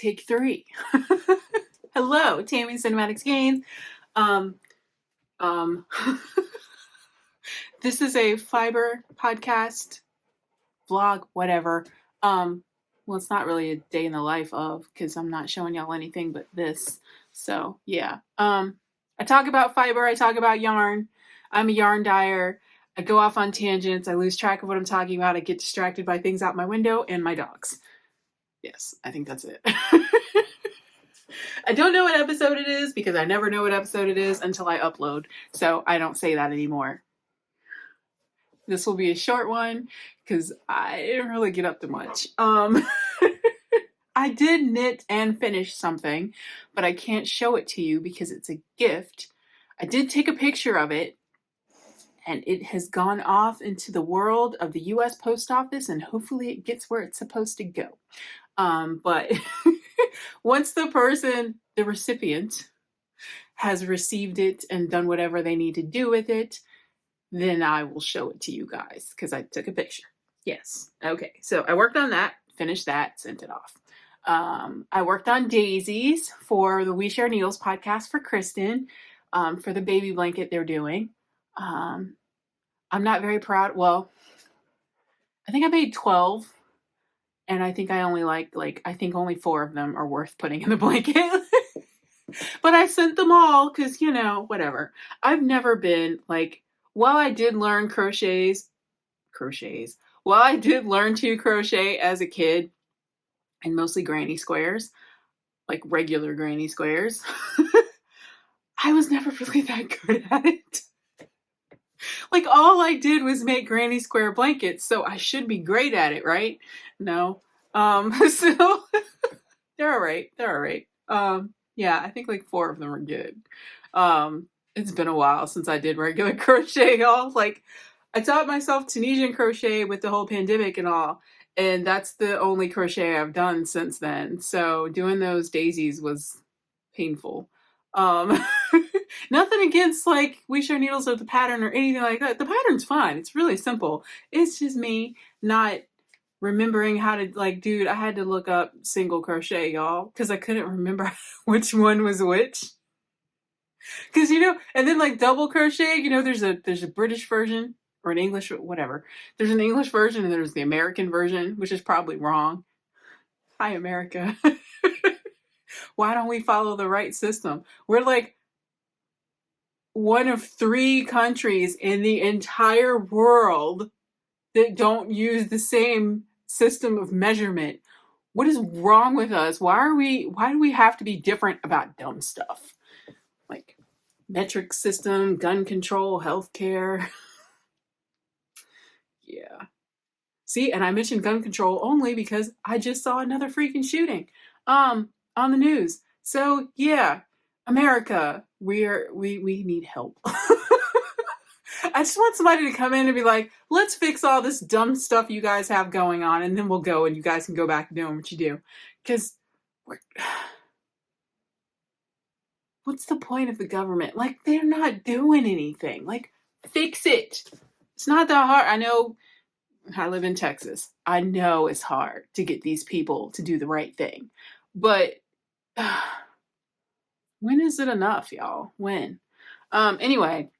Take 3. Hello, Tammy Cinematic Skeins. This is a fiber podcast, vlog, whatever. Well, it's not really a day in the life of, because I'm not showing y'all anything but this. So yeah. I talk about fiber, I talk about yarn. I'm a yarn dyer. I go off on tangents, I lose track of what I'm talking about, I get distracted by things out my window and my dogs. Yes, I think that's it. I don't know what episode it is because I never know what episode it is until I upload. So I don't say that anymore. This will be a short one because I didn't really get up to much. I did knit and finish something, but I can't show it to you because it's a gift. I did take a picture of it, and it has gone off into the world of the U.S. Post Office, and hopefully it gets where it's supposed to go. But once the recipient, has received it and done whatever they need to do with it, then I will show it to you guys because I took a picture. Yes. Okay. So I worked on that, finished that, sent it off. I worked on daisies for the We Share Needles podcast for Kristen, for the baby blanket they're doing. I'm not very proud. Well, I think I made 12. And I think I only I think only 4 of them are worth putting in the blanket. But I sent them all because, whatever. I've never been while I did learn while I did learn to crochet as a kid, and mostly granny squares, like regular granny squares, I was never really that good at it. All I did was make granny square blankets, so I should be great at it, right? No. So they're all right. Yeah, I think 4 of them are good. It's been a while since I did regular crochet, y'all. I taught myself Tunisian crochet with the whole pandemic and all, and that's the only crochet I've done since then. So doing those daisies was painful. Nothing against We Share Needles or the pattern or anything like that. The pattern's fine. It's really simple. It's just me not remembering how to dude, I had to look up single crochet, y'all, because I couldn't remember which one was which. Because and then double crochet, there's a British version or an English, whatever. There's an English version and there's the American version, which is probably wrong. Hi, America. Why don't we follow the right system? We're one of 3 countries in the entire world that don't use the same system of measurement. What is wrong with us? Why do we have to be different about dumb stuff? Metric system, gun control, healthcare. Yeah. See, and I mentioned gun control only because I just saw another freaking shooting on the news. So yeah, America, we need help. I just want somebody to come in and be like, let's fix all this dumb stuff you guys have going on, and then we'll go and you guys can go back to doing what you do. Because what's the point of the government? They're not doing anything. Fix it. It's not that hard. I know I live in Texas. I know it's hard to get these people to do the right thing. But when is it enough, y'all? When? Anyway,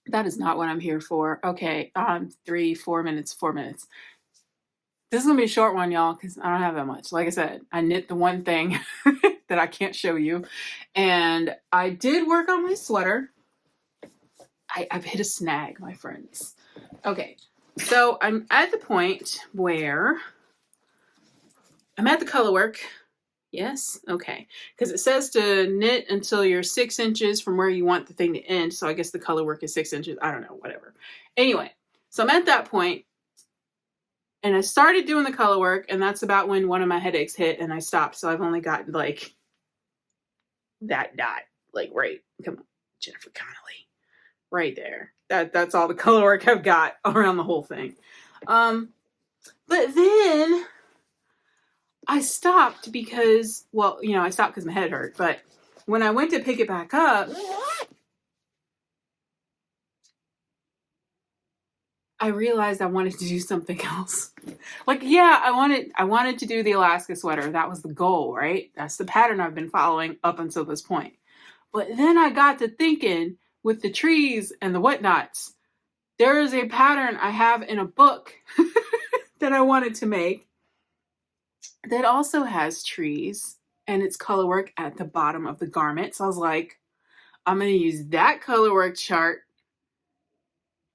that is not what I'm here for. Okay, 4 minutes. This is going to be a short one, y'all, because I don't have that much. Like I said, I knit the one thing that I can't show you. And I did work on my sweater. I've hit a snag, my friends. Okay, so I'm at the point where I'm at the color work. Yes? Okay. Because it says to knit until you're 6 inches from where you want the thing to end. So I guess the color work is 6 inches. I don't know, whatever. Anyway, so I'm at that point. And I started doing the color work. And that's about when one of my headaches hit and I stopped. So I've only got that dot. Right. Come on, Jennifer Connelly. Right there. That's all the color work I've got around the whole thing. But then I stopped because, I stopped because my head hurt. But when I went to pick it back up, I realized I wanted to do something else. Like, yeah, I wanted to do the Alaska sweater. That was the goal, right? That's the pattern I've been following up until this point. But then I got to thinking with the trees and the whatnots, there is a pattern I have in a book that I wanted to make that also has trees and it's color work at the bottom of the garment. So I was like, I'm going to use that color work chart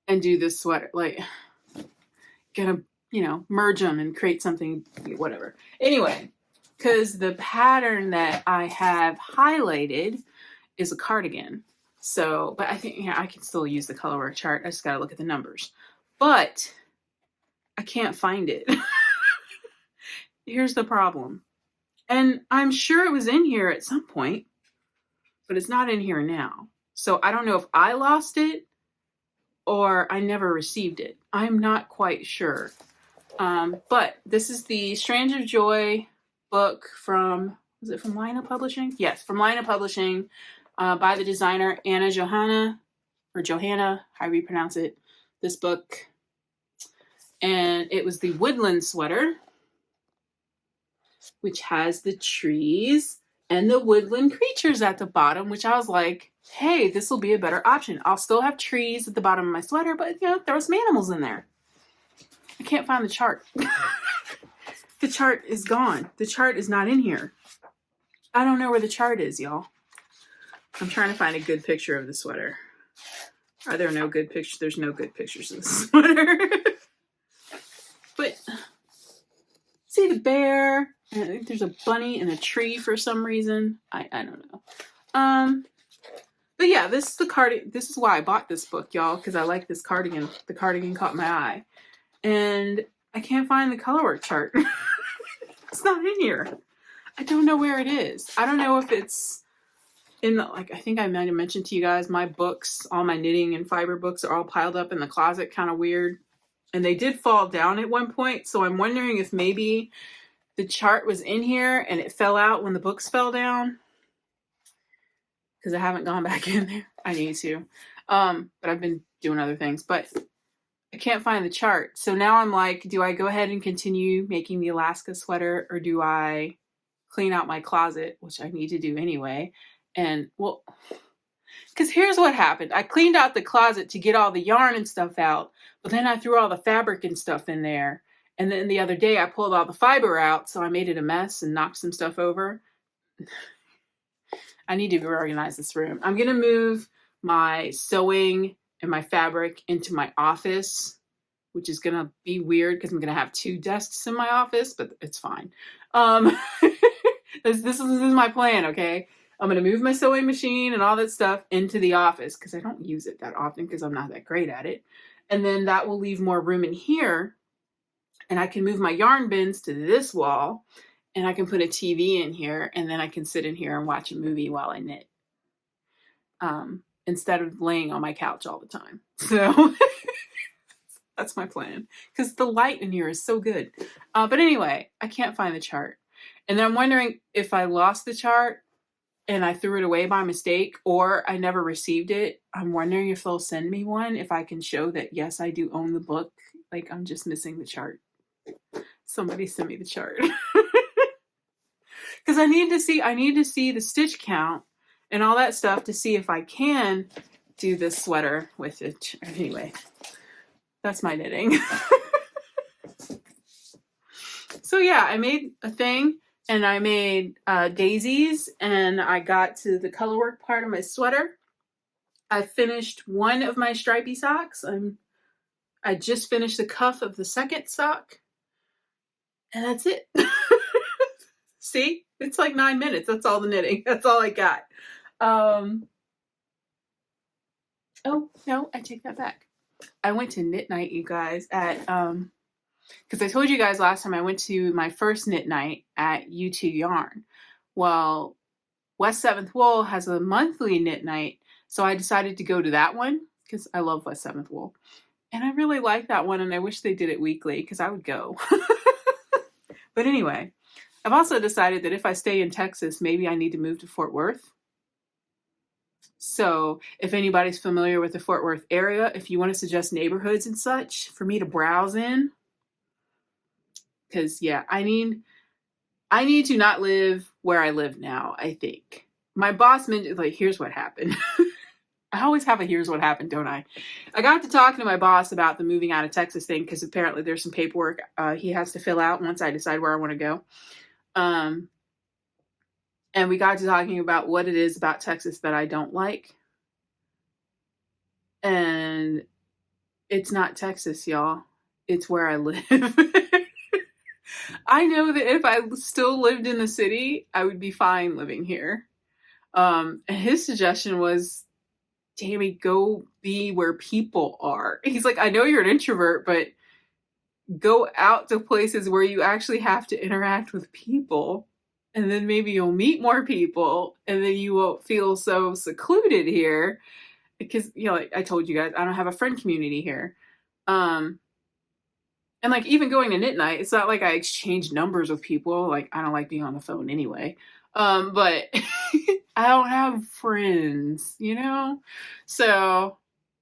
and do this sweater. Like, gonna, merge them and create something, whatever. Anyway, because the pattern that I have highlighted is a cardigan. So, but I think I can still use the color work chart. I just got to look at the numbers. But I can't find it. Here's the problem. And I'm sure it was in here at some point, but it's not in here now. So I don't know if I lost it or I never received it. I'm not quite sure. But this is the Strands of Joy book from, was it from Lina Publishing? Yes, from Lina Publishing, by the designer Anna Johanna, or Johanna, however you pronounce it, this book. And it was the Woodland sweater, which has the trees and the woodland creatures at the bottom, which I was like, hey, this will be a better option. I'll still have trees at the bottom of my sweater, but throw some animals in there. I can't find the chart. The chart is gone. The chart is not in here. I don't know where the chart is, y'all. I'm trying to find a good picture of the sweater. Are there no good pictures? There's no good pictures of the sweater. But see the bear, and I think there's a bunny and a tree for some reason. I don't know. But yeah, this is the cardigan. This is why I bought this book, y'all, because I like this cardigan. The cardigan caught my eye. And I can't find the colorwork chart. It's not in here. I don't know where it is. I don't know if it's in the, I think I might have mentioned to you guys, my books, all my knitting and fiber books are all piled up in the closet, kind of weird. And they did fall down at one point. So I'm wondering if maybe the chart was in here and it fell out when the books fell down. Because I haven't gone back in there. I need to. But I've been doing other things. But I can't find the chart. So now I'm like, do I go ahead and continue making the Alaska sweater, or do I clean out my closet, which I need to do anyway? And well, because here's what happened. I cleaned out the closet to get all the yarn and stuff out, but then I threw all the fabric and stuff in there. And then the other day I pulled all the fiber out, so I made it a mess and knocked some stuff over. I need to reorganize this room. I'm going to move my sewing and my fabric into my office, which is going to be weird because I'm going to have 2 desks in my office, but it's fine. This is my plan, okay? I'm going to move my sewing machine and all that stuff into the office because I don't use it that often because I'm not that great at it. And then that will leave more room in here. And I can move my yarn bins to this wall, and I can put a TV in here, and then I can sit in here and watch a movie while I knit. Instead of laying on my couch all the time. So that's my plan. Because the light in here is so good. But anyway, I can't find the chart. And then I'm wondering if I lost the chart and I threw it away by mistake, or I never received it. I'm wondering if they'll send me one, if I can show that, yes, I do own the book. Like, I'm just missing the chart. Somebody send me the chart. Because I need to see the stitch count and all that stuff to see if I can do this sweater with it. Anyway, that's my knitting. So yeah, I made a thing, and I made daisies, and I got to the colorwork part of my sweater. I finished one of my stripy socks. I just finished the cuff of the second sock, and that's it. See, it's like 9 minutes. That's all the knitting. That's all I got. Oh no, I take that back. I went to knit night, you guys, at because I told you guys last time I went to my first knit night at U2 Yarn. Well, West 7th Wool has a monthly knit night, so I decided to go to that one because I love West 7th Wool. And I really like that one, and I wish they did it weekly because I would go. But anyway, I've also decided that if I stay in Texas, maybe I need to move to Fort Worth. So if anybody's familiar with the Fort Worth area, if you want to suggest neighborhoods and such for me to browse in, because yeah, I need to not live where I live now, I think. My boss mentioned, like, here's what happened. I always have a here's what happened, don't I? I got to talking to my boss about the moving out of Texas thing because apparently there's some paperwork he has to fill out once I decide where I want to go. And we got to talking about what it is about Texas that I don't like. And it's not Texas, y'all. It's where I live. I know that if I still lived in the city, I would be fine living here. And his suggestion was, Tammy, go be where people are. He's like, I know you're an introvert, but go out to places where you actually have to interact with people. And then maybe you'll meet more people and then you won't feel so secluded here. Because, you know, like I told you guys, I don't have a friend community here. And like even going to knit night, it's not like I exchange numbers with people. Like I don't like being on the phone anyway. But I don't have friends, you know? So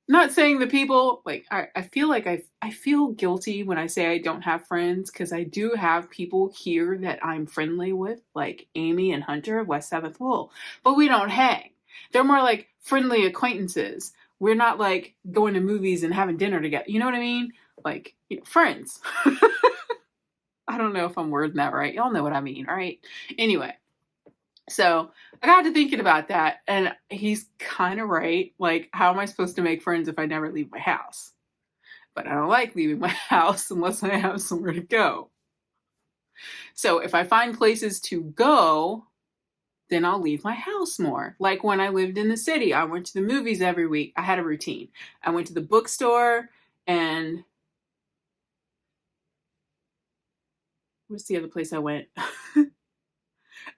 not saying the people like I feel like I feel guilty when I say I don't have friends because I do have people here that I'm friendly with, like Amy and Hunter of West 7th Wool, but we don't hang. They're more like friendly acquaintances. We're not like going to movies and having dinner together. You know what I mean? Like, you know, friends. I don't know if I'm wording that right. Y'all know what I mean, right? Anyway, so I got to thinking about that, and he's kind of right. Like, how am I supposed to make friends if I never leave my house? But I don't like leaving my house unless I have somewhere to go. So if I find places to go, then I'll leave my house more. Like when I lived in the city, I went to the movies every week. I had a routine. I went to the bookstore and what's the other place I went?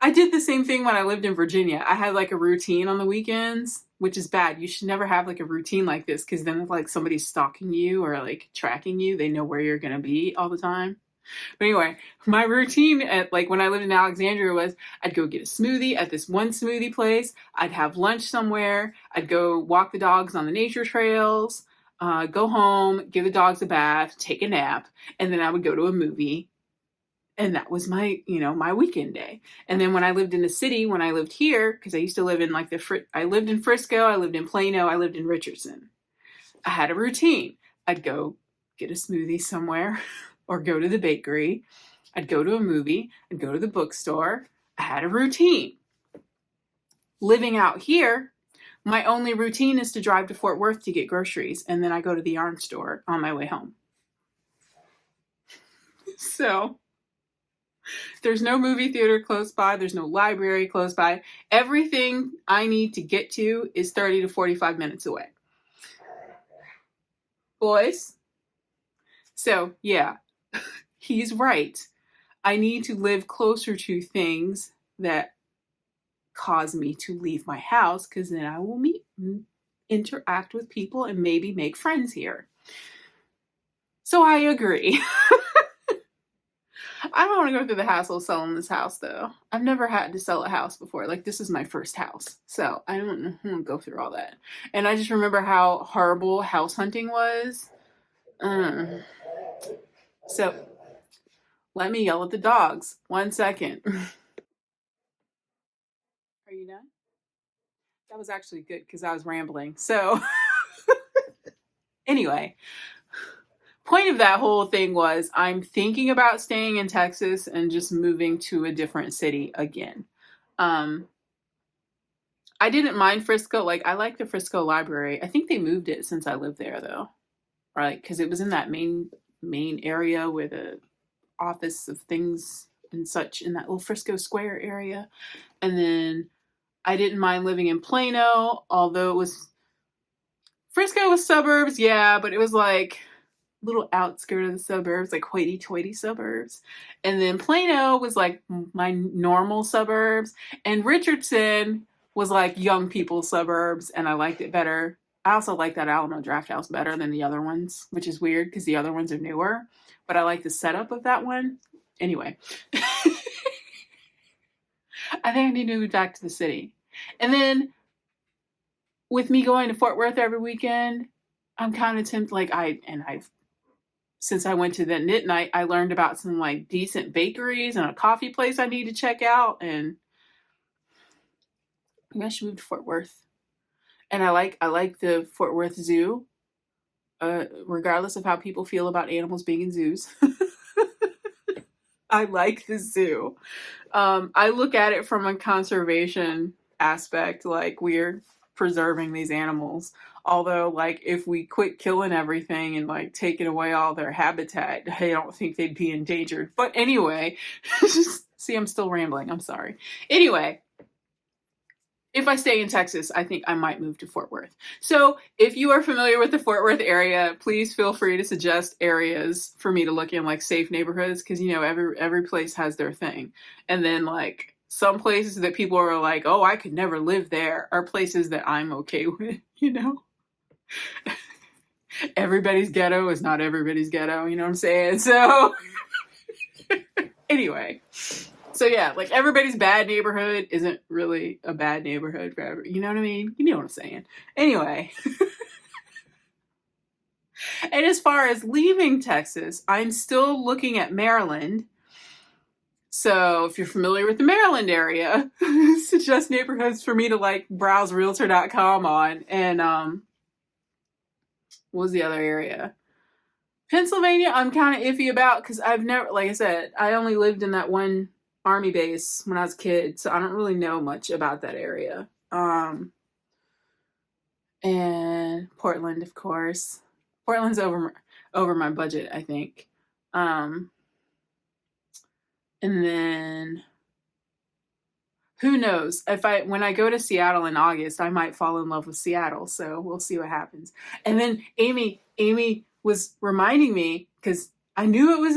I did the same thing when I lived in Virginia. I had like a routine on the weekends, which is bad. You should never have like a routine like this because then if like somebody's stalking you or like tracking you, they know where you're going to be all the time. But anyway, my routine at like when I lived in Alexandria was I'd go get a smoothie at this one smoothie place. I'd have lunch somewhere. I'd go walk the dogs on the nature trails, go home, give the dogs a bath, take a nap, and then I would go to a movie. And that was my, you know, my weekend day. And then when I lived in the city, when I lived here, because I used to live in like I lived in Frisco, I lived in Plano, I lived in Richardson. I had a routine. I'd go get a smoothie somewhere or go to the bakery. I'd go to a movie. I'd go to the bookstore. I had a routine. Living out here, my only routine is to drive to Fort Worth to get groceries. And then I go to the yarn store on my way home. So there's no movie theater close by. There's no library close by. Everything I need to get to is 30 to 45 minutes away. Boys? So, yeah, he's right. I need to live closer to things that cause me to leave my house because then I will interact with people and maybe make friends here. So I agree. I don't want to go through the hassle of selling this house, though. I've never had to sell a house before. Like, this is my first house. So I don't want to go through all that. And I just remember how horrible house hunting was. So let me yell at the dogs. 1 second. Are you done? That was actually good because I was rambling. So anyway. Point of that whole thing was I'm thinking about staying in Texas and just moving to a different city again. I didn't mind Frisco. Like, I like the Frisco library. I think they moved it since I lived there, though. Right? Because it was in that main area where the office of things and such in that little Frisco Square area. And then I didn't mind living in Plano, although it was Frisco was suburbs, yeah, but it was like little outskirt of the suburbs, like hoity-toity suburbs. And then Plano was like my normal suburbs. And Richardson was like young people suburbs, and I liked it better. I also like that Alamo Draft House better than the other ones, which is weird because the other ones are newer. But I like the setup of that one. Anyway. I think I need to move back to the city. And then with me going to Fort Worth every weekend, I'm kind of tempted. Like since I went to the knit night, I learned about some like decent bakeries and a coffee place I need to check out, and maybe I should move to Fort Worth. And I like the Fort Worth Zoo, regardless of how people feel about animals being in zoos. I like the zoo. I look at it from a conservation aspect, like we're preserving these animals. Although, like, if we quit killing everything and like taking away all their habitat, I don't think they'd be endangered. But anyway, see, I'm still rambling. I'm sorry. Anyway, if I stay in Texas, I think I might move to Fort Worth. So if you are familiar with the Fort Worth area, please feel free to suggest areas for me to look in, like safe neighborhoods, because you know every place has their thing. And then like some places that people are like, oh, I could never live there, are places that I'm okay with, you know? Everybody's ghetto is not everybody's ghetto, you know what I'm saying? So anyway. So yeah, like everybody's bad neighborhood isn't really a bad neighborhood for every, you know what I mean? You know what I'm saying. Anyway. And as far as leaving Texas, I'm still looking at Maryland. So if you're familiar with the Maryland area, suggest neighborhoods for me to like browse realtor.com on. And what was the other area? Pennsylvania, I'm kind of iffy about because I've never, like I said, I only lived in that one Army base when I was a kid, so I don't really know much about that area. And Portland, of course. Portland's over my budget, I think. And then who knows? When I go to Seattle in August, I might fall in love with Seattle. So we'll see what happens. And then Amy was reminding me, because I knew it was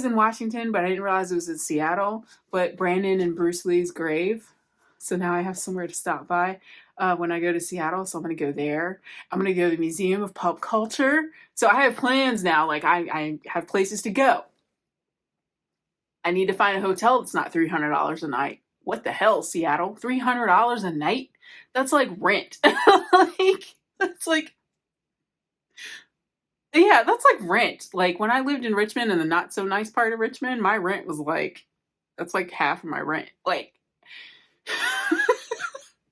in Washington, but I didn't realize it was in Seattle. But Brandon and Bruce Lee's grave. So now I have somewhere to stop by when I go to Seattle. So I'm going to go there. I'm going to go to the Museum of Pop Culture. So I have plans now. Like I have places to go. I need to find a hotel that's not $300 a night. What the hell, Seattle? $300 a night? That's like rent. That's like rent. Like when I lived in Richmond, in the not so nice part of Richmond, my rent was like, that's like half of my rent. Like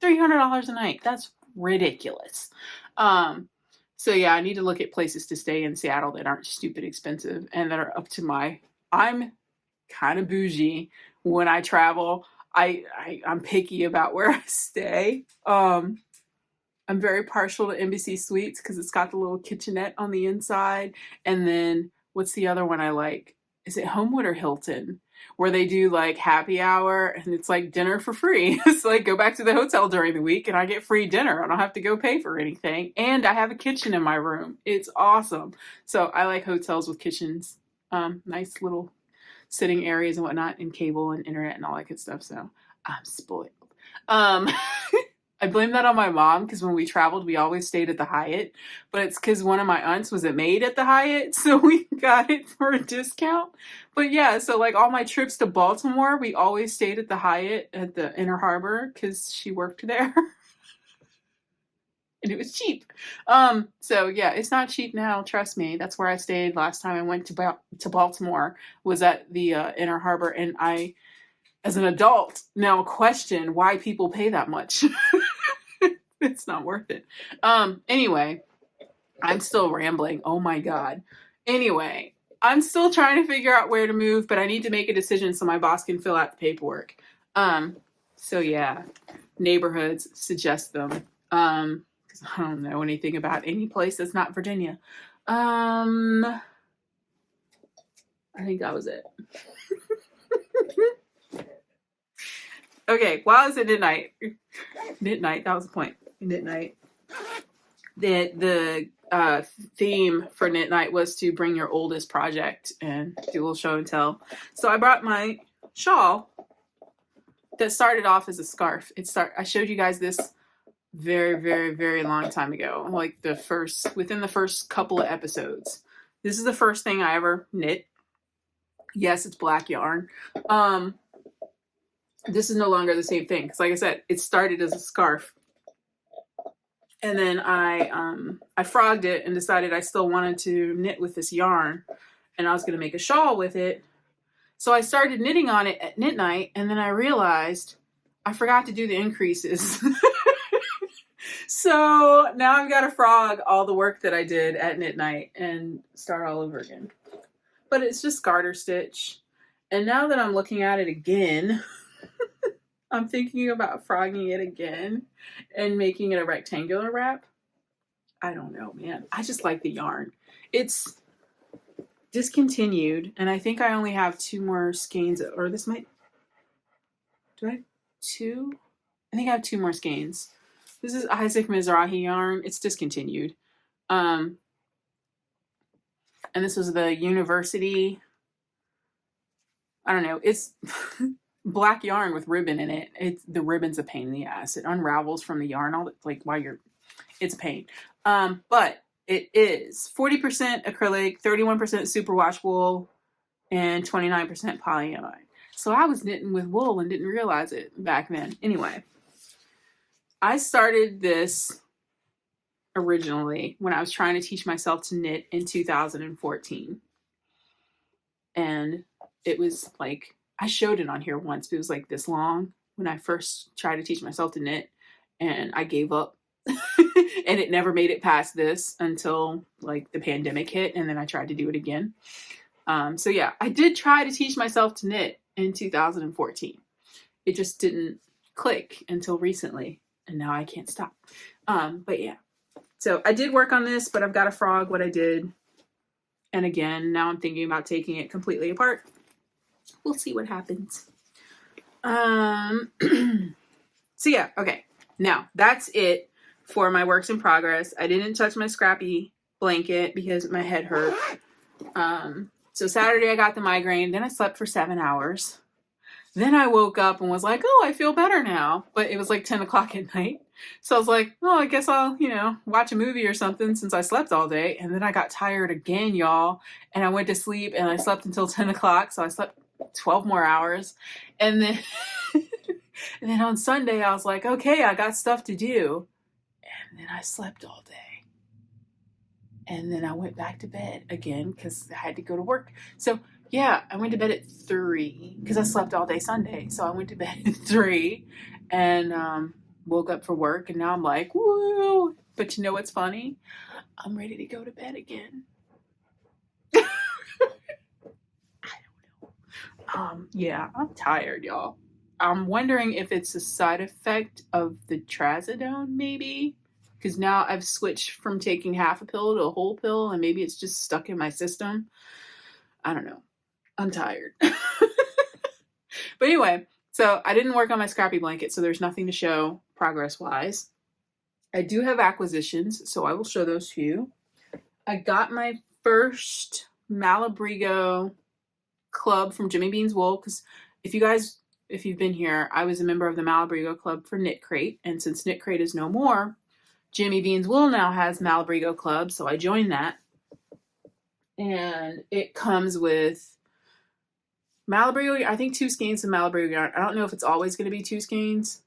$300 a night. That's ridiculous. So yeah, I need to look at places to stay in Seattle that aren't stupid expensive and that are up to I'm kind of bougie when I travel. I'm picky about where I stay. I'm very partial to Embassy Suites because it's got the little kitchenette on the inside. And then what's the other one I like? Is it Homewood or Hilton? Where they do like happy hour and it's like dinner for free. It's like go back to the hotel during the week and I get free dinner. I don't have to go pay for anything. And I have a kitchen in my room. It's awesome. So I like hotels with kitchens. Nice little sitting areas and whatnot, and cable and internet and all that good stuff. So I'm spoiled. I blame that on my mom because when we traveled, we always stayed at the Hyatt, but it's because one of my aunts was a maid at the Hyatt, so we got it for a discount. But yeah, so like all my trips to Baltimore, we always stayed at the Hyatt at the Inner Harbor because she worked there. And it was cheap. So yeah, it's not cheap now. Trust me. That's where I stayed last time I went to Baltimore, was at the Inner Harbor. And I, as an adult, now question why people pay that much. It's not worth it. Anyway, I'm still rambling. Oh my God. Anyway, I'm still trying to figure out where to move, but I need to make a decision so my boss can fill out the paperwork. So yeah, neighborhoods, suggest them. I don't know anything about any place that's not Virginia. I think that was it. Okay, while I was at knit night, that was the point. Knit night. The theme for knit night was to bring your oldest project and do a little show and tell. So I brought my shawl that started off as a scarf. I showed you guys this very, very, very long time ago, like within the first couple of episodes. This is the first thing I ever knit. Yes, it's black yarn. This is no longer the same thing because, like I said, it started as a scarf. And then I frogged it and decided I still wanted to knit with this yarn, and I was going to make a shawl with it. So I started knitting on it at knit night, and then I realized I forgot to do the increases. So now I've got to frog all the work that I did at knit night and start all over again. But it's just garter stitch. And now that I'm looking at it again, I'm thinking about frogging it again and making it a rectangular wrap. I don't know, man. I just like the yarn. It's discontinued, and I think I only have 2 more skeins, or this might, do I have 2? I think I have 2 more skeins. This is Isaac Mizrahi yarn. It's discontinued. And this was the University, I don't know, it's black yarn with ribbon in it. The ribbon's a pain in the ass. It unravels from the yarn it's a pain. But it is 40% acrylic, 31% superwash wool, and 29% polyamide. So I was knitting with wool and didn't realize it back then. Anyway, I started this originally when I was trying to teach myself to knit in 2014. And it was like, I showed it on here once, but it was like this long when I first tried to teach myself to knit, and I gave up. And it never made it past this until like the pandemic hit, and then I tried to do it again. So yeah, I did try to teach myself to knit in 2014. It just didn't click until recently, and now I can't stop. But yeah, so I did work on this, but I've got to frog what I did. And again, now I'm thinking about taking it completely apart. We'll see what happens. So yeah, okay. Now that's it for my works in progress. I didn't touch my scrappy blanket because my head hurt. So Saturday I got the migraine. Then I slept for 7 hours. Then I woke up and was like, oh, I feel better now. But it was like 10 o'clock at night. So I was like, oh, I guess I'll, watch a movie or something since I slept all day. And then I got tired again, y'all. And I went to sleep and I slept until 10 o'clock. So I slept 12 more hours. And then, and then on Sunday, I was like, okay, I got stuff to do. And then I slept all day. And then I went back to bed again because I had to go to work. So yeah, I went to bed at 3 because I slept all day Sunday. So I went to bed at 3 and woke up for work. And now I'm like, woo. But you know what's funny? I'm ready to go to bed again. I don't know. Yeah, I'm tired, y'all. I'm wondering if it's a side effect of the trazodone, maybe. Because now I've switched from taking half a pill to a whole pill, and maybe it's just stuck in my system. I don't know. I'm tired. But anyway, so I didn't work on my scrappy blanket, so there's nothing to show progress-wise. I do have acquisitions, so I will show those to you. I got my first Malabrigo club from Jimmy Bean's Wool, because if you've been here, I was a member of the Malabrigo Club for Knit Crate, and since Knit Crate is no more, Jimmy Bean's Wool now has Malabrigo Club, so I joined that. And it comes with Malabrigo, I think 2 skeins of Malabrigo yarn. I don't know if it's always going to be 2 skeins.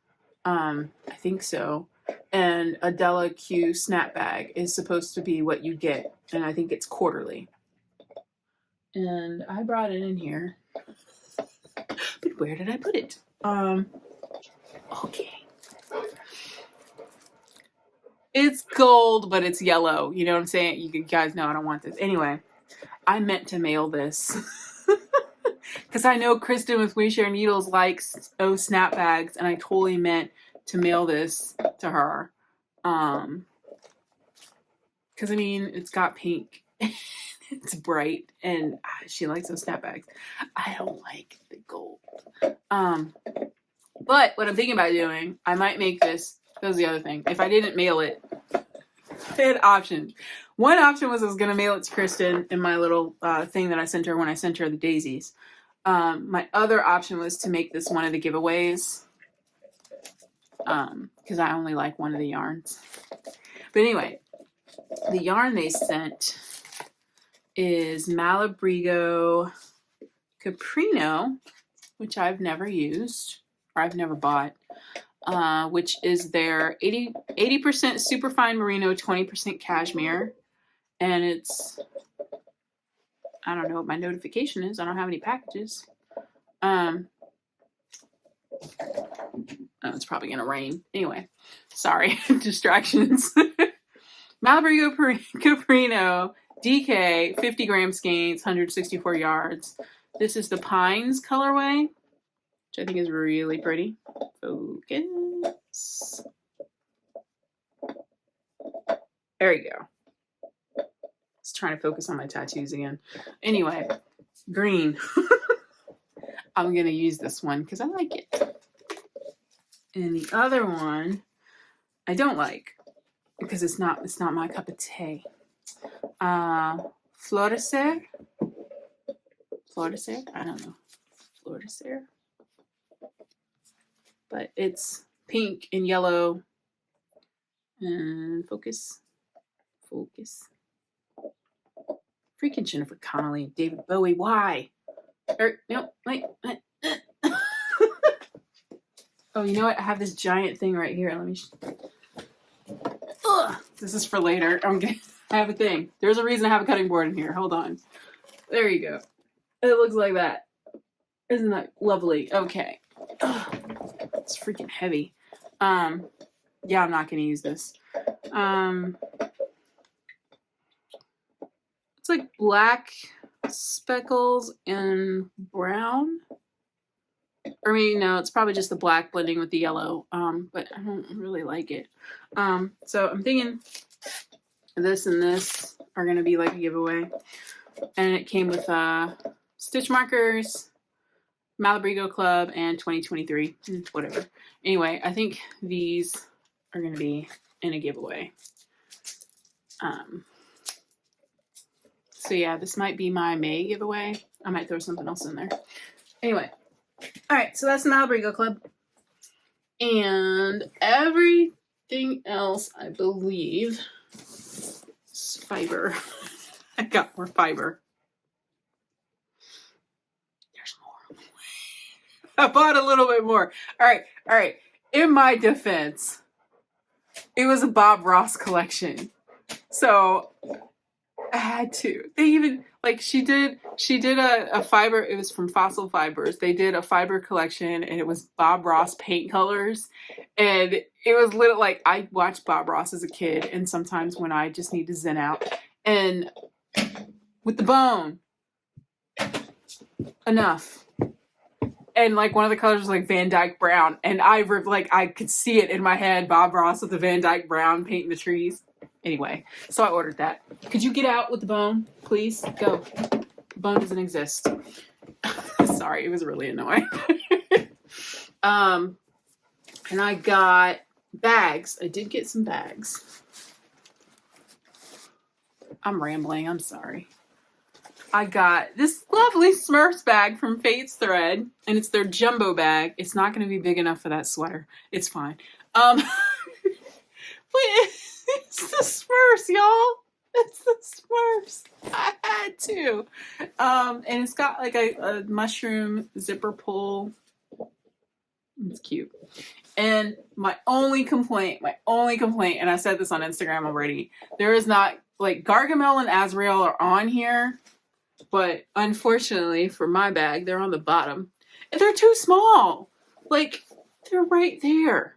I think so. And a Della Q snap bag is supposed to be what you get, and I think it's quarterly. And I brought it in here. But where did I put it? Okay. It's gold, but it's yellow. You know what I'm saying? You guys know I don't want this. Anyway, I meant to mail this. Because I know Kristen with We Share Needles likes snap bags, and I totally meant to mail this to her. Because, I mean, it's got pink. It's bright, and she likes those snap bags. I don't like the gold. But what I'm thinking about doing, I might make this. That was the other thing. If I didn't mail it, I had options. One option was I was going to mail it to Kristen in my little thing that I sent her when I sent her the daisies. My other option was to make this one of the giveaways. Because I only like one of the yarns. But anyway, the yarn they sent is Malabrigo Caprino, which I've never used, or I've never bought. which is their 80% superfine merino, 20% cashmere. And it's, I don't know what my notification is. I don't have any packages. Oh, it's probably going to rain. Anyway, sorry, distractions. Malabrigo Caprino, DK, 50 gram skeins, 164 yards. This is the Pines colorway, which I think is really pretty. Focus. There you go. Just trying to focus on my tattoos again. Anyway, green. I'm going to use this one because I like it. And the other one I don't like because it's not my cup of tea. Florecer? I don't know. Florecer? But it's pink and yellow. And focus. Freaking Jennifer Connelly, David Bowie, why? No, wait. Oh, you know what? I have this giant thing right here. Let me. This is for later. I have a thing. There's a reason I have a cutting board in here. Hold on. There you go. It looks like that. Isn't that lovely? Okay. It's freaking heavy. Yeah, I'm not going to use this. It's like black speckles and brown. Or maybe no, it's probably just the black blending with the yellow. But I don't really like it. So I'm thinking this and this are gonna be like a giveaway. And it came with stitch markers, Malabrigo Club, and 2023. Whatever. Anyway, I think these are gonna be in a giveaway. So yeah, this might be my May giveaway. I might throw something else in there. Anyway. All right, so that's the Malabrigo Club. And everything else, I believe, is fiber. I got more fiber. There's more. I bought a little bit more. All right. In my defense, it was a Bob Ross collection. So I had to. They even, like, she did a fiber. It was from Fossil Fibers. They did a fiber collection, and it was Bob Ross paint colors. And it was like, I watched Bob Ross as a kid, and sometimes when I just need to zen out. And with the bone, enough. And like one of the colors was like Van Dyke brown, and I could see it in my head. Bob Ross with the Van Dyke brown painting the trees. Anyway, so I ordered that. Could you get out with the bone, please? Go. The bone doesn't exist. Sorry, it was really annoying. And I got bags. I did get some bags. I'm rambling. I'm sorry. I got this lovely Smurfs bag from Fate's Thread, and it's their jumbo bag. It's not going to be big enough for that sweater. It's fine. It's the Smurfs, y'all. It's the Smurfs. I had to. And it's got like a mushroom zipper pull. It's cute. And my only complaint, and I said this on Instagram already, there is not, like, Gargamel and Azrael are on here, but unfortunately for my bag, they're on the bottom. And they're too small. Like, they're right there.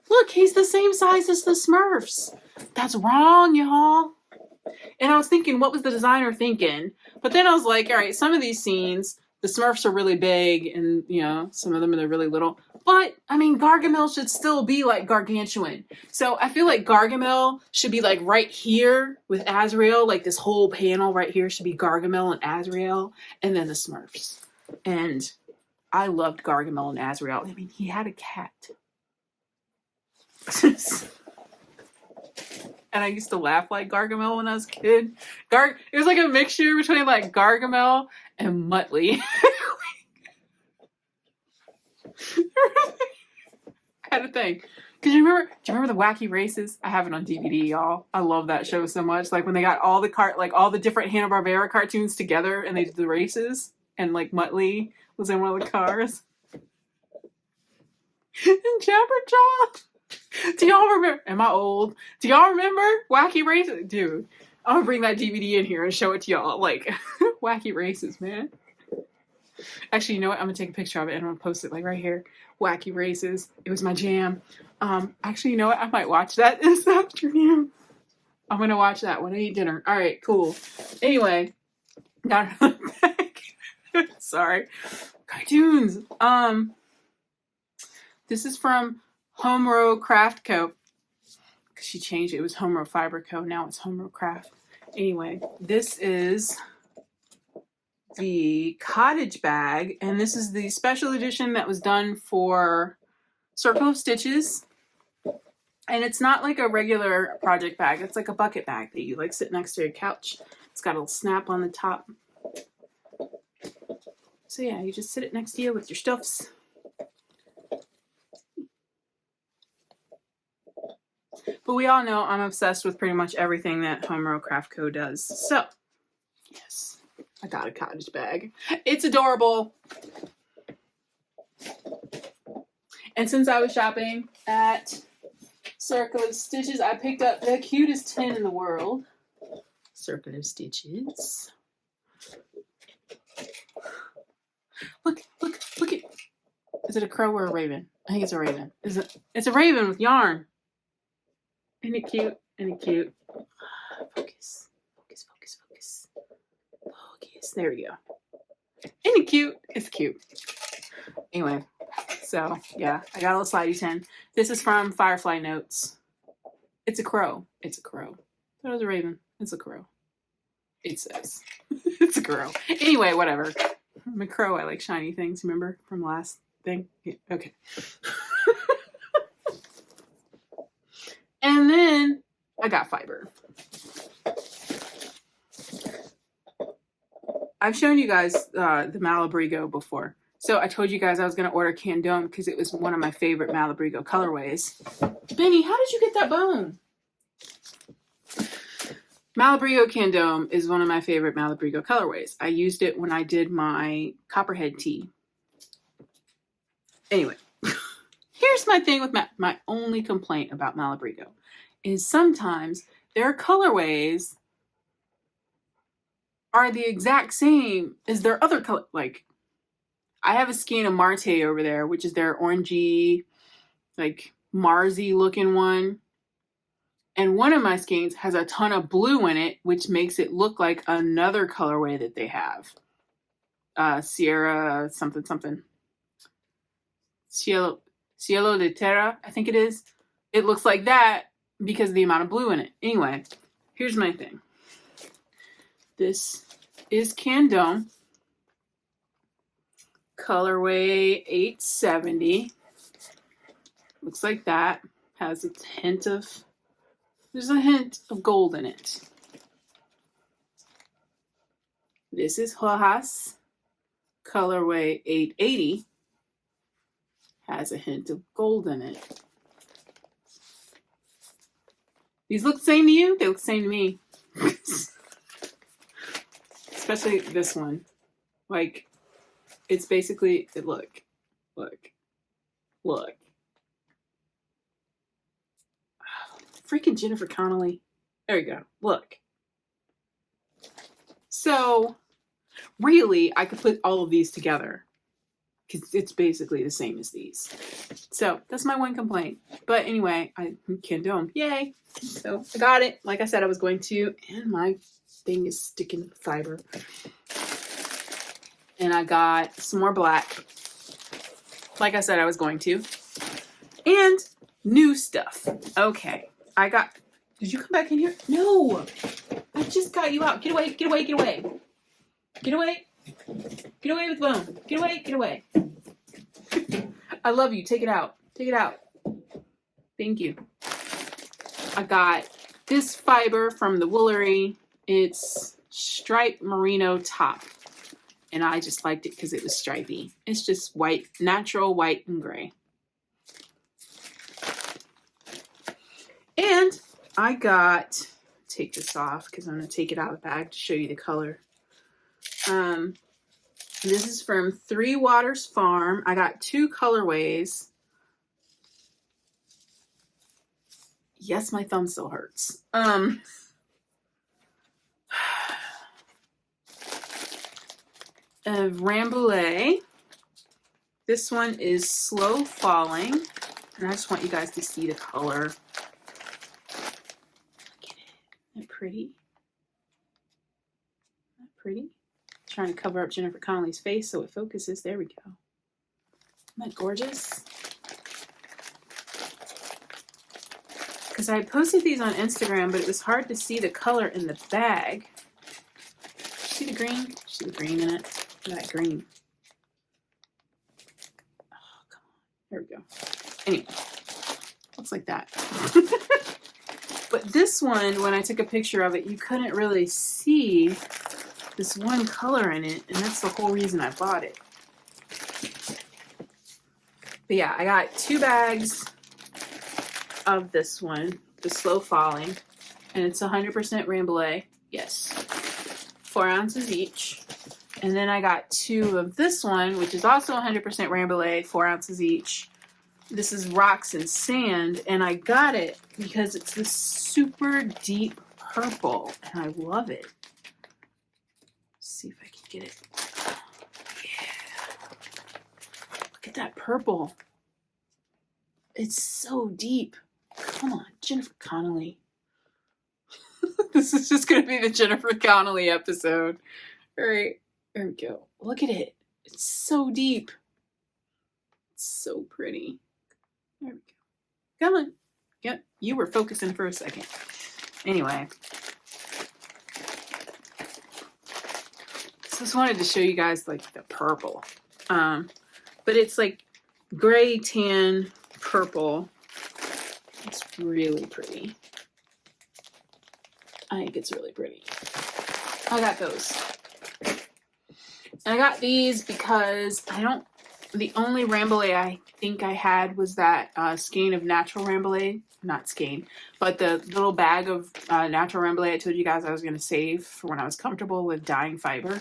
Look, he's the same size as the Smurfs. That's wrong, y'all. And I was thinking, what was the designer thinking? But then I was like, all right, some of these scenes, the Smurfs are really big, and, you know, some of them are really little. But, I mean, Gargamel should still be, like, gargantuan. So I feel like Gargamel should be, like, right here with Azrael. Like, this whole panel right here should be Gargamel and Azrael, and then the Smurfs. And I loved Gargamel and Azrael. I mean, he had a cat. And I used to laugh like Gargamel when I was a kid. It was like a mixture between like Gargamel and Muttley. I had a thing. Do you remember the Wacky Races? I have it on DVD, y'all. I love that show so much. Like when they got all the different Hanna-Barbera cartoons together and they did the races, and like Muttley was in one of the cars. and Jabberjaw. Do y'all remember? Am I old? Do y'all remember Wacky Races? Dude, I'm gonna bring that DVD in here and show it to y'all. Like, Wacky Races, man. Actually, you know what? I'm gonna take a picture of it and I'm gonna post it like right here. Wacky Races. It was my jam. Actually, you know what? I might watch that this afternoon. I'm gonna watch that when I eat dinner. All right, cool. Anyway, got her back. Sorry. Cartoons. This is from Home Craft Co. Because she changed it. It was Home Fiber Co. Now it's Home Craft. Anyway, this is the cottage bag, and this is the special edition that was done for Circle of Stitches. And it's not like a regular project bag. It's like a bucket bag that you like sit next to your couch. It's got a little snap on the top. So yeah, you just sit it next to you with your stuffs. But we all know I'm obsessed with pretty much everything that Home Craft Co. does. So, yes, I got a cottage bag. It's adorable. And since I was shopping at Circle of Stitches, I picked up the cutest tin in the world. Circle of Stitches. Look it. Is it a crow or a raven? I think it's a raven. It's a raven with yarn. Isn't it cute? Isn't it cute? Focus. There we go. Isn't it cute? It's cute. Anyway, so yeah, I got a little slidey tin. This is from Firefly Notes. It's a crow. It's a crow. That was a raven. It's a crow. It says. It's a crow. Anyway, whatever. I'm a crow. I like shiny things. Remember from last thing? Yeah, okay. And then I got fiber. I've shown you guys the Malabrigo before. So I told you guys I was going to order Candome because it was one of my favorite Malabrigo colorways. Benny, how did you get that bone? Malabrigo Candome is one of my favorite Malabrigo colorways. I used it when I did my Copperhead tee. Anyway, here's my thing with my only complaint about Malabrigo is sometimes their colorways are the exact same as their other color. Like, I have a skein of Marte over there, which is their orangey, like Marsy looking one. And one of my skeins has a ton of blue in it, which makes it look like another colorway that they have. Sierra something. Cielo de Terra, I think it is. It looks like that because of the amount of blue in it. Anyway, here's my thing. This is Candome. Colorway 870. Looks like that. Has a hint of... There's a hint of gold in it. This is Hojas. Colorway 880. Has a hint of gold in it. These look the same to you? They look the same to me. Especially this one. Like, it's basically, look. Freaking Jennifer Connelly. There you go. Look. So, really, I could put all of these together. Because it's basically the same as these. So, that's my one complaint. But anyway, I Candome. Yay. So, I got it. Like I said I was going to. And my thing is sticking with fiber. And I got some more black. Like I said I was going to. And new stuff. Okay. Did you come back in here? No. I just got you out. Get away. Get away with the bone. Get away. I love you. Take it out. Thank you. I got this fiber from the Woolery. It's striped merino top. And I just liked it because it was stripy. It's just white, natural white and gray. And I got, take this off because I'm going to take it out of the bag to show you the color. This is from Three Waters Farm. I got two colorways. Yes, my thumb still hurts. Rambouillet. This one is Slow Falling. And I just want you guys to see the color. Look at it. Isn't it pretty? Isn't that pretty? Trying to cover up Jennifer Connelly's face so it focuses. There we go. Isn't that gorgeous? Because I posted these on Instagram, but it was hard to see the color in the bag. See the green? See the green in it? Look at that green. Oh, come on. There we go. Anyway, looks like that. But this one, when I took a picture of it, you couldn't really see this one color in it, and that's the whole reason I bought it. But yeah, I got 2 bags of this one, the Slow Falling, and it's 100% Rambouillet. Yes, 4 ounces each. And then I got 2 of this one, which is also 100% Rambouillet, 4 ounces each. This is Rocks and Sand, and I got it because it's this super deep purple, and I love it. Let's see if I can get it. Yeah. Look at that purple. It's so deep. Come on, Jennifer Connelly. This is just going to be the Jennifer Connelly episode. All right, there we go. Look at it. It's so deep. It's so pretty. There we go. Come on. Yep, you were focusing for a second. Anyway. So I just wanted to show you guys like the purple. But it's like gray, tan, purple. It's really pretty. I think it's really pretty. I got those. And I got these because the only Rambouillet I think I had was that skein of natural Rambouillet. Not skein, but the little bag of natural Rambouillet I told you guys I was going to save for when I was comfortable with dyeing fiber.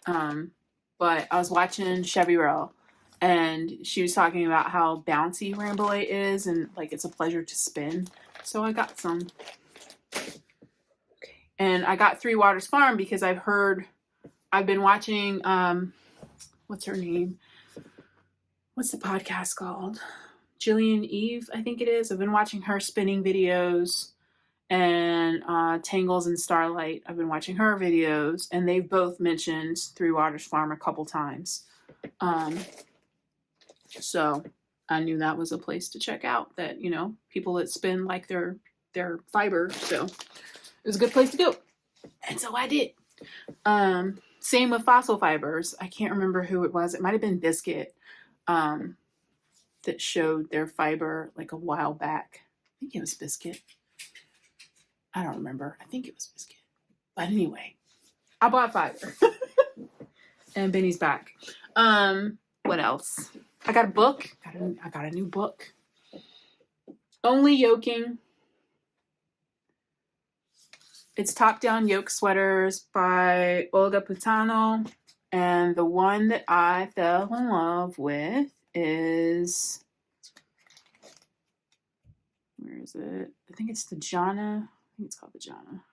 But I was watching Chevy Rell, and she was talking about how bouncy Rambouillet is, and like it's a pleasure to spin. So I got some. Okay. And I got 3 Waters Farm because I've been watching, what's her name? What's the podcast called? Jillian Eve, I think it is. I've been watching her spinning videos, and Tangles and Starlight. I've been watching her videos, and they've both mentioned 3 Waters Farm a couple times. So I knew that was a place to check out, that, you know, people that spin like their fiber. So it was a good place to go. And so I did. Same with Fossil Fibers. I can't remember who it was. It might have been Biscuit. That showed their fiber like a while back. I think it was Biscuit. I don't remember. I think it was Biscuit. But anyway, I bought fiber. And Benny's back. What else? I got a book. I got a new book. Only Yoking. It's Top-Down Yoke Sweaters by Olga Putano. And the one that I fell in love with is, where is it? I think it's the Jana. I think it's called the Jana.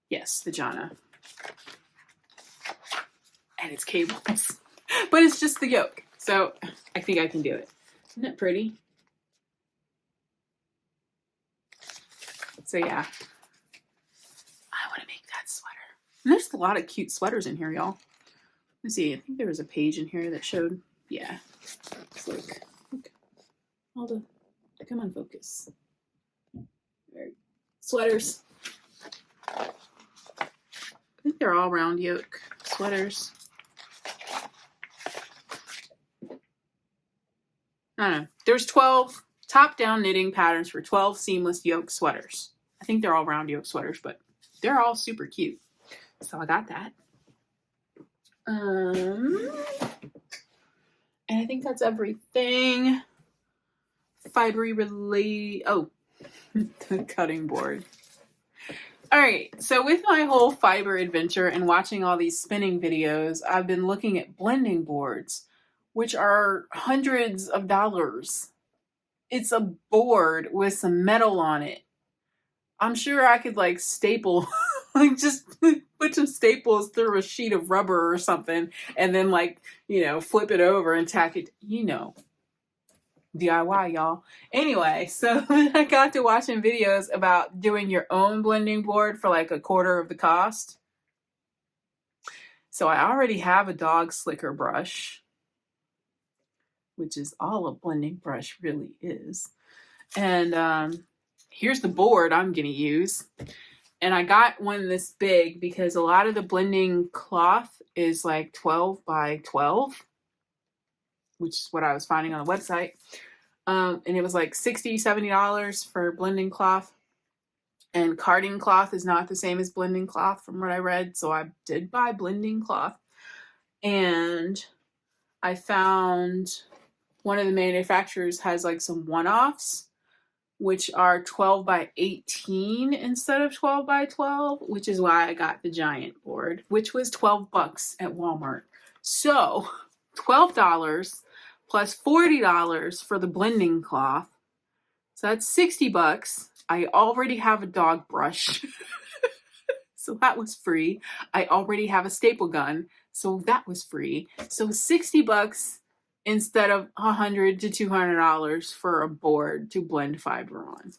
Yes, the Jana. And it's cables. But it's just the yoke. So I think I can do it. Isn't it pretty? So yeah. I want to make that sweater. And there's a lot of cute sweaters in here, y'all. Let's see. I think there was a page in here that showed, yeah. It's like, look. All the, come on, focus. There. Sweaters. I think they're all round yoke sweaters. I don't know. There's 12 top-down knitting patterns for 12 seamless yoke sweaters. I think they're all round yoke sweaters, but they're all super cute. So I got that. And I think that's everything. Fibery relay. Oh, the cutting board. All right. So with my whole fiber adventure and watching all these spinning videos, I've been looking at blending boards, which are hundreds of dollars. It's a board with some metal on it. I'm sure I could like staple, like just put some staples through a sheet of rubber or something and then like, flip it over and tack it, DIY, y'all. Anyway, so I got to watching videos about doing your own blending board for like a quarter of the cost. So I already have a dog slicker brush, which is all a blending brush really is. And here's the board I'm going to use. And I got one this big because a lot of the blending cloth is like 12 by 12, which is what I was finding on the website. And it was like $60, $70 for blending cloth. And carding cloth is not the same as blending cloth from what I read. So I did buy blending cloth. And I found one of the manufacturers has like some one-offs, which are 12 by 18 instead of 12 by 12, which is why I got the giant board, which was $12 at Walmart. So $12 plus $40 for the blending cloth. So that's $60. I already have a dog brush. So that was free. I already have a staple gun. So that was free. So $60 instead of $100 to $200 for a board to blend fiber on.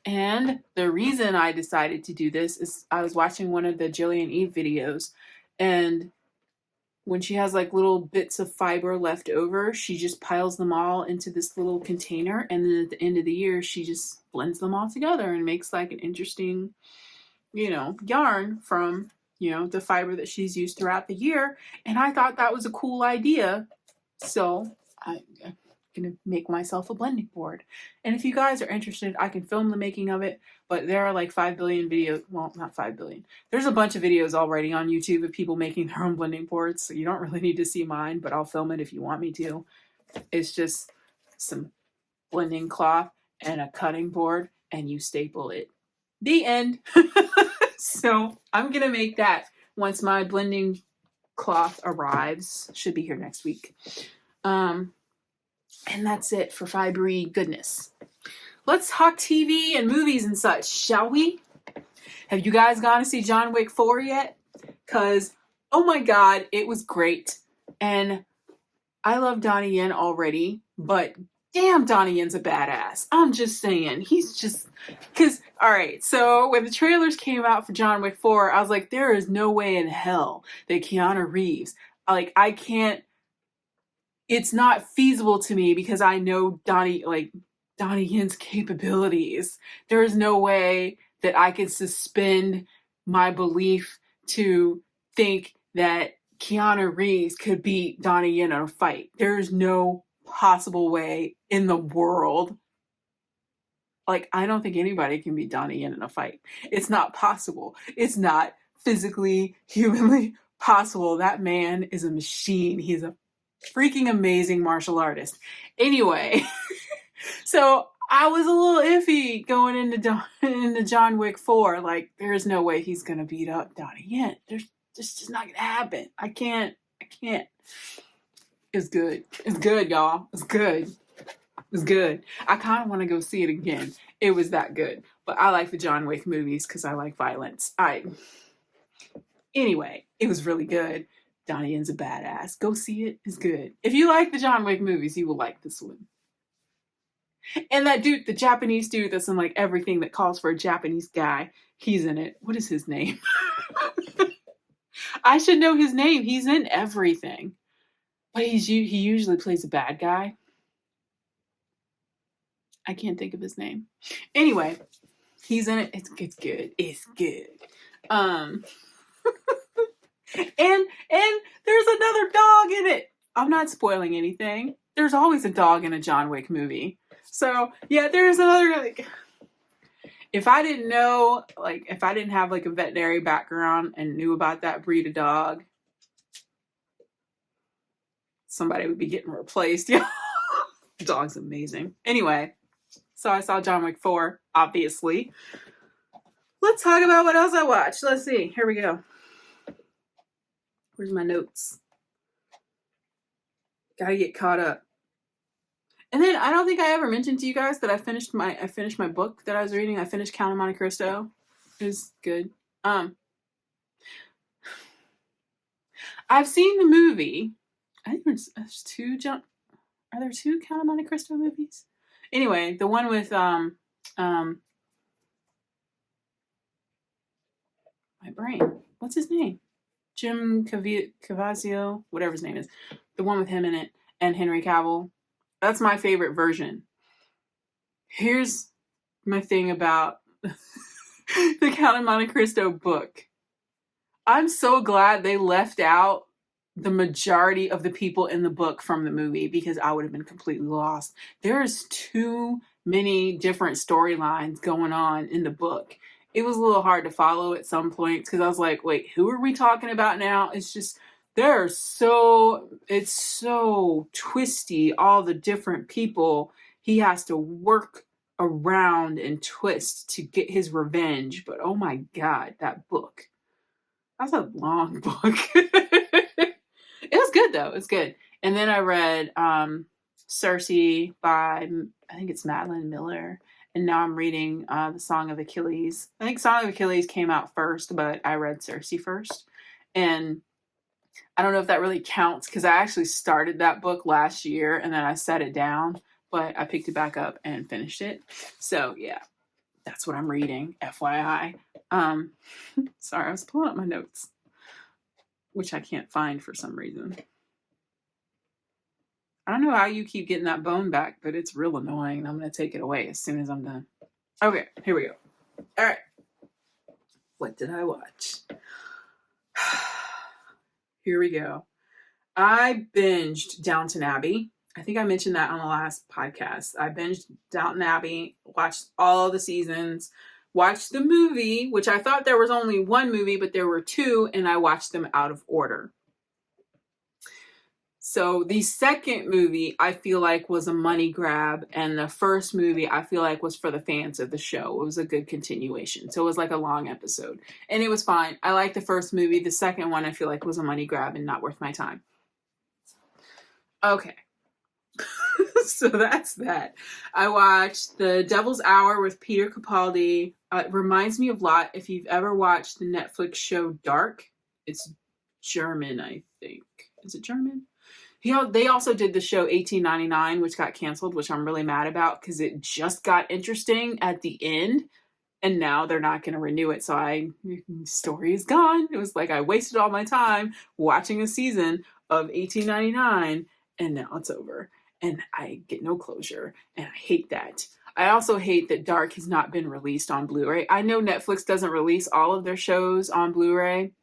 And the reason I decided to do this is I was watching one of the Jillian Eve videos, and when she has like little bits of fiber left over, she just piles them all into this little container, and then at the end of the year, she just blends them all together and makes like an interesting, yarn from the fiber that she's used throughout the year. And I thought that was a cool idea. So I'm going to make myself a blending board. And if you guys are interested, I can film the making of it. But there are like 5 billion videos. Well, not 5 billion. There's a bunch of videos already on YouTube of people making their own blending boards. So you don't really need to see mine, but I'll film it if you want me to. It's just some blending cloth and a cutting board, and you staple it. The end. So I'm going to make that once my blending cloth arrives. Should be here next week. And that's it for fibery goodness. Let's talk TV and movies and such, shall we? Have you guys gone to see John Wick 4 yet? Because, oh my God, it was great. And I love Donnie Yen already, but damn, Donnie Yen's a badass. I'm just saying. He's just... Because, all right, so when the trailers came out for John Wick 4, I was like, there is no way in hell that Keanu Reeves... Like, I can't... It's not feasible to me because I know Donnie Yen's capabilities. There is no way that I can suspend my belief to think that Keanu Reeves could beat Donnie Yen in a fight. There is no possible way in the world. Like, I don't think anybody can beat Donnie Yen in a fight. It's not possible. It's not physically, humanly possible. That man is a machine. He's a freaking amazing martial artist. Anyway, so I was a little iffy going into John Wick 4. Like, there's no way he's gonna beat up Donnie Yen. This just not gonna happen. I can't. It's good. It's good, y'all. It's good. It's good. I kind of want to go see it again. It was that good. But I like the John Wick movies because I like violence. Anyway, it was really good. Donnie Yen's a badass. Go see it. It's good. If you like the John Wick movies, you will like this one. And that dude, the Japanese dude that's in like everything that calls for a Japanese guy, he's in it. What is his name? I should know his name. He's in everything. But he usually plays a bad guy. I can't think of his name. Anyway, he's in it. It's good. It's good. And there's another dog in it. I'm not spoiling anything. There's always a dog in a John Wick movie. So yeah, there's another, if I didn't know, if I didn't have a veterinary background and knew about that breed of dog, somebody would be getting replaced. Yeah. The dog's amazing. Anyway, so I saw John Wick 4, obviously. Let's talk about what else I watched. Let's see. Here we go. Where's my notes? Gotta get caught up. And then I don't think I ever mentioned to you guys that I finished my book that I was reading. I finished Count of Monte Cristo. It was good. I've seen the movie. I think there's two are there two Count of Monte Cristo movies? Anyway, the one with my brain. What's his name? Jim Caviezel, whatever his name is. The one with him in it and Henry Cavill. That's my favorite version. Here's my thing about the Count of Monte Cristo book. I'm so glad they left out the majority of the people in the book from the movie because I would have been completely lost. There's too many different storylines going on in the book. It was a little hard to follow at some points because I was like, wait, who are we talking about now? It's just, it's so twisty, all the different people he has to work around and twist to get his revenge. But oh my God, that book. That's a long book. It was good though. It's good. And then I read Circe by, I think it's Madeline Miller. And now I'm reading The Song of Achilles. I think Song of Achilles came out first, but I read Circe first. And I don't know if that really counts because I actually started that book last year and then I set it down. But I picked it back up and finished it. So yeah, that's what I'm reading, FYI. Sorry, I was pulling up my notes, which I can't find for some reason. I don't know how you keep getting that bone back, but it's real annoying. I'm going to take it away as soon as I'm done. Okay, here we go. All right. What did I watch? Here we go. I binged Downton Abbey. I think I mentioned that on the last podcast. I binged Downton Abbey, watched all the seasons, watched the movie, which I thought there was only one movie, but there were two, and I watched them out of order. So the second movie I feel like was a money grab, and the first movie I feel like was for the fans of the show. It was a good continuation. So it was like a long episode, and it was fine. I liked the first movie. The second one I feel like was a money grab and not worth my time. Okay. So that's that. I watched The Devil's Hour with Peter Capaldi. It reminds me a lot if you've ever watched the Netflix show Dark. It's German, I think. Is it German? They also did the show 1899, which got canceled, which I'm really mad about because it just got interesting at the end. And now they're not going to renew it. So story is gone. It was like I wasted all my time watching a season of 1899 and now it's over. And I get no closure. And I hate that. I also hate that Dark has not been released on Blu-ray. I know Netflix doesn't release all of their shows on Blu-ray,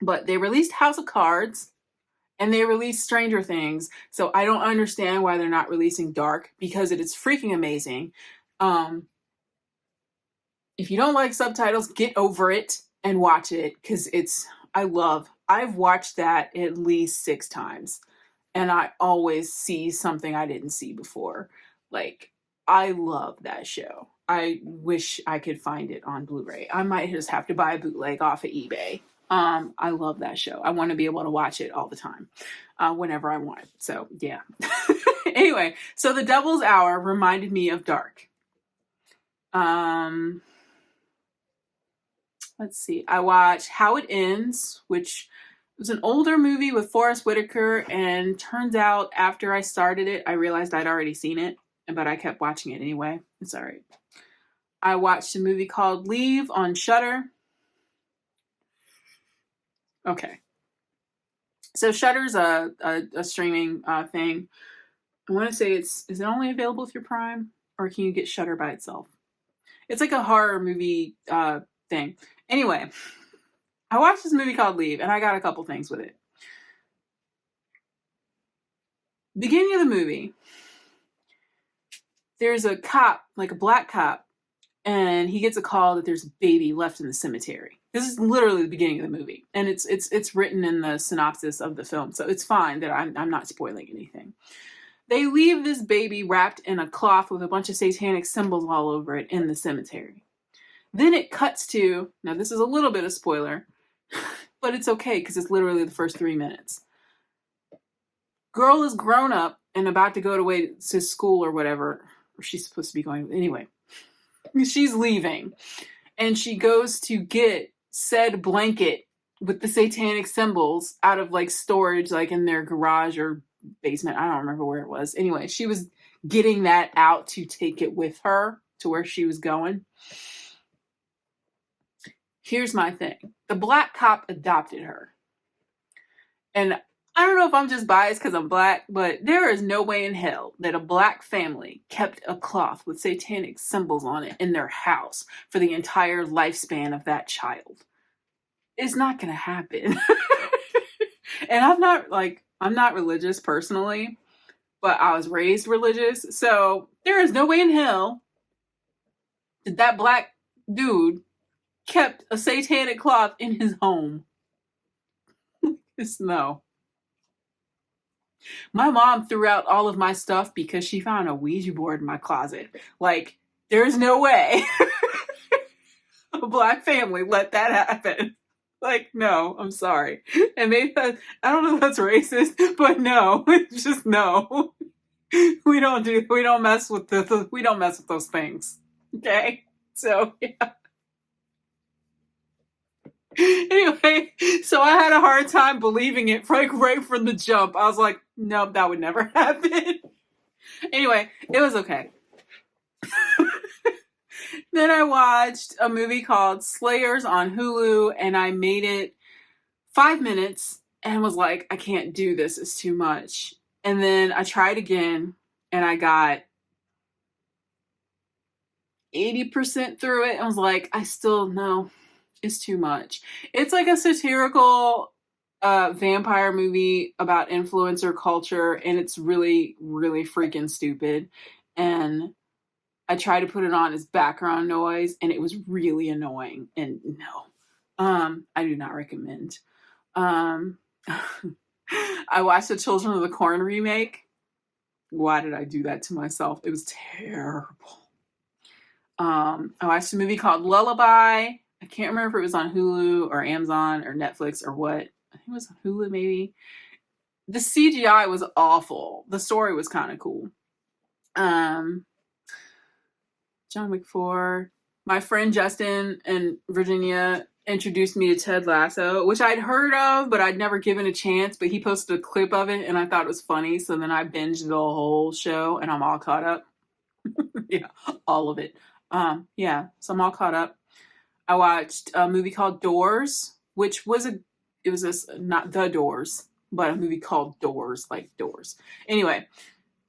but they released House of Cards and they released Stranger Things. So I don't understand why they're not releasing Dark because it is freaking amazing. If you don't like subtitles, get over it and watch it because I've watched that at least 6 times. And I always see something I didn't see before. Like, I love that show. I wish I could find it on Blu-ray. I might just have to buy a bootleg off of eBay. I love that show. I want to be able to watch it all the time, whenever I want. So, yeah. Anyway, so The Devil's Hour reminded me of Dark. Let's see. I watched How It Ends, which was an older movie with Forrest Whitaker, and turns out after I started it, I realized I'd already seen it, but I kept watching it anyway. It's all right. I watched a movie called Leave on Shudder. Okay. So Shudder's a streaming thing. I want to say is it only available through Prime, or can you get Shudder by itself? It's like a horror movie thing. Anyway, I watched this movie called Leave, and I got a couple things with it. Beginning of the movie, there's a cop, like a black cop, and he gets a call that there's a baby left in the cemetery. This is literally the beginning of the movie, and it's written in the synopsis of the film, so it's fine that I'm not spoiling anything. They leave this baby wrapped in a cloth with a bunch of satanic symbols all over it in the cemetery. Then it cuts to, now this is a little bit of spoiler, but it's okay because it's literally the first 3 minutes. Girl is grown up and about to go to school or whatever. Or she's supposed to be going. Anyway, she's leaving. And she goes to get said blanket with the satanic symbols out of like storage, like in their garage or basement. I don't remember where it was. Anyway, she was getting that out to take it with her to where she was going. Here's my thing. The black cop adopted her. And I don't know if I'm just biased because I'm black, but there is no way in hell that a black family kept a cloth with satanic symbols on it in their house for the entire lifespan of that child. It's not going to happen. And I'm not religious personally, but I was raised religious. So there is no way in hell that that black dude kept a satanic cloth in his home. It's no. My mom threw out all of my stuff because she found a Ouija board in my closet. Like, there's no way a black family let that happen. Like, no, I'm sorry. And maybe I don't know if that's racist, but no, just no. We don't mess with those things. Okay? So, yeah. Anyway, so I had a hard time believing it right from the jump. I was like, nope, that would never happen. Anyway, it was okay. Then I watched a movie called Slayers on Hulu, and I made it 5 minutes and was like, I can't do this. It's too much. And then I tried again, and I got 80% through it. I was like, no. It's too much. It's like a satirical vampire movie about influencer culture, and it's really, really freaking stupid. And I tried to put it on as background noise, and it was really annoying. And no, I do not recommend. I watched the Children of the Corn remake. Why did I do that to myself? It was terrible. I watched a movie called Lullaby. I can't remember if it was on Hulu or Amazon or Netflix or what. I think it was on Hulu maybe. The CGI was awful. The story was kind of cool. John Wick 4. My friend Justin and Virginia introduced me to Ted Lasso, which I'd heard of, but I'd never given a chance. But he posted a clip of it, and I thought it was funny. So then I binged the whole show, and I'm all caught up. Yeah, all of it. Yeah, so I'm all caught up. I watched a movie called Doors, which was not The Doors, but a movie called Doors, like Doors. Anyway,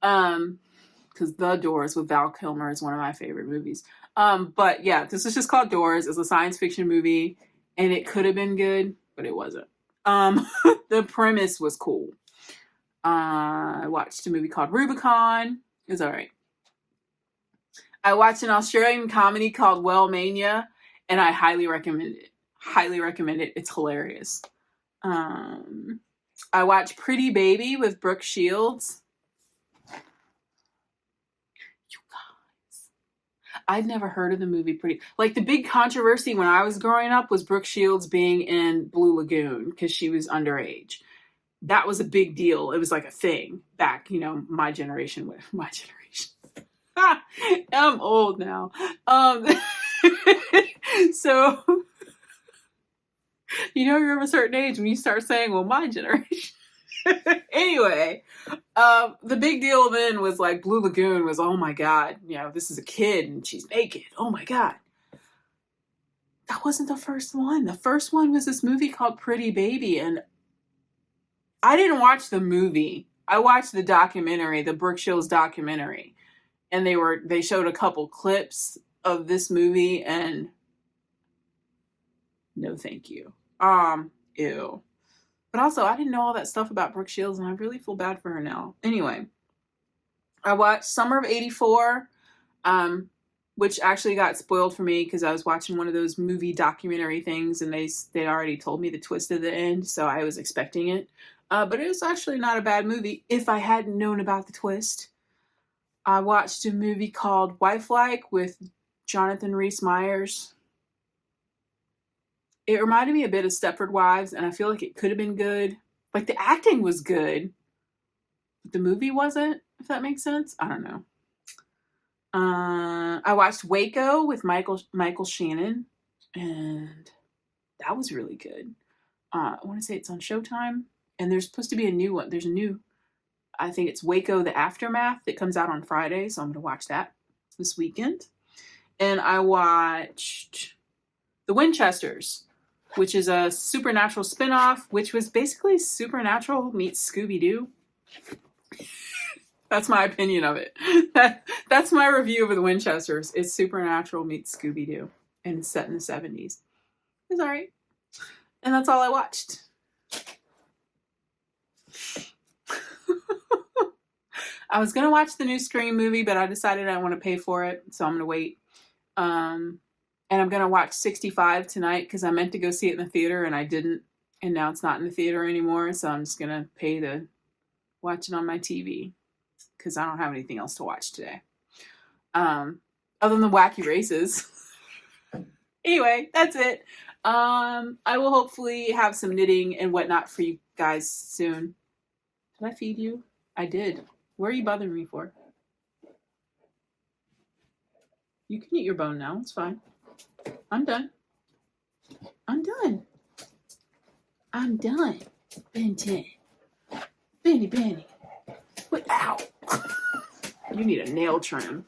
because The Doors with Val Kilmer is one of my favorite movies. But yeah, this is just called Doors. It's a science fiction movie, and it could have been good, but it wasn't. The premise was cool. I watched a movie called Rubicon. It was all right. I watched an Australian comedy called Wellmania, and I highly recommend it. Highly recommend it. It's hilarious. I watched Pretty Baby with Brooke Shields. You guys, I'd never heard of the movie Pretty. Like, the big controversy when I was growing up was Brooke Shields being in Blue Lagoon because she was underage. That was a big deal. It was like a thing back, my generation. I'm old now. So, you're of a certain age when you start saying, well, my generation. Anyway, the big deal then was like Blue Lagoon was, oh my God, this is a kid and she's naked. Oh my God. That wasn't the first one. The first one was this movie called Pretty Baby. And I didn't watch the movie. I watched the documentary, the Brooke Shields documentary. And they showed a couple clips of this movie, and no thank you. Ew. But also, I didn't know all that stuff about Brooke Shields, and I really feel bad for her now. Anyway, I watched Summer of '84, which actually got spoiled for me because I was watching one of those movie documentary things, and they already told me the twist at the end, so I was expecting it. But it was actually not a bad movie if I hadn't known about the twist. I watched a movie called Wife-Like with Jonathan Rhys-Meyers. It reminded me a bit of Stepford Wives, and I feel like it could have been good. Like, the acting was good, the movie wasn't, if that makes sense. I don't know. I watched Waco with Michael Shannon, and that was really good. I want to say it's on Showtime, and there's supposed to be a new one. There's a new, I think it's Waco: The Aftermath that comes out on Friday, so I'm going to watch that this weekend. And I watched The Winchesters, which is a Supernatural spinoff, which was basically Supernatural meets Scooby-Doo. That's my opinion of it. That's my review of The Winchesters. It's Supernatural meets Scooby-Doo, and it's set in the 70s. It's all right. And that's all I watched. I was going to watch the new Scream movie, but I decided I don't want to pay for it, so I'm going to wait. And I'm going to watch 65 tonight because I meant to go see it in the theater and I didn't. And now it's not in the theater anymore, so I'm just going to pay to watch it on my TV because I don't have anything else to watch today. Other than the wacky races. Anyway, that's it. I will hopefully have some knitting and whatnot for you guys soon. Did I feed you? I did. What are you bothering me for? You can eat your bone now. It's fine. I'm done. I'm done. I'm done. Ben 10. Benny. What? Ow. You need a nail trim.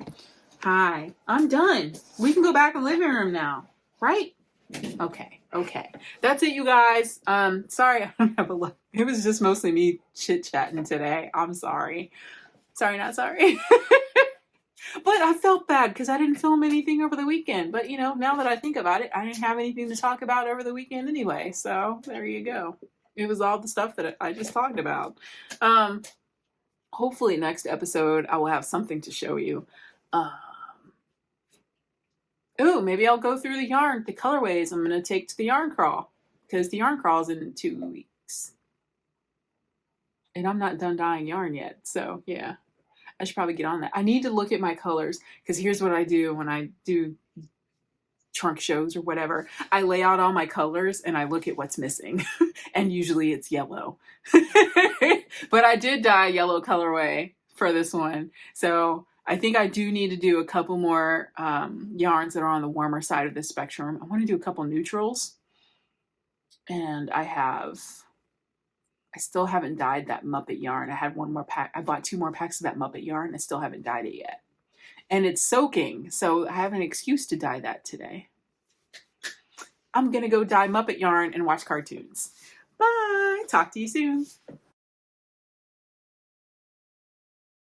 Hi. I'm done. We can go back in the living room now. Right? Okay. That's it, you guys. Sorry I don't have a lot. It was just mostly me chit-chatting today. I'm sorry. Sorry, not sorry. But I felt bad because I didn't film anything over the weekend. But, now that I think about it, I didn't have anything to talk about over the weekend anyway. So there you go. It was all the stuff that I just talked about. Hopefully next episode I will have something to show you. Maybe I'll go through the colorways I'm going to take to the yarn crawl. Because the yarn crawl is in 2 weeks. And I'm not done dyeing yarn yet. So, yeah. I should probably get on that. I need to look at my colors. Because here's what I do when I do trunk shows or whatever. I lay out all my colors and I look at what's missing. And usually it's yellow. But I did dye yellow colorway for this one. So I think I do need to do a couple more yarns that are on the warmer side of the spectrum. I want to do a couple neutrals. And I still haven't dyed that Muppet yarn. I had one more pack. I bought 2 more packs of that Muppet yarn. I still haven't dyed it yet. And it's soaking, so I have an excuse to dye that today. I'm going to go dye Muppet yarn and watch cartoons. Bye. Talk to you soon.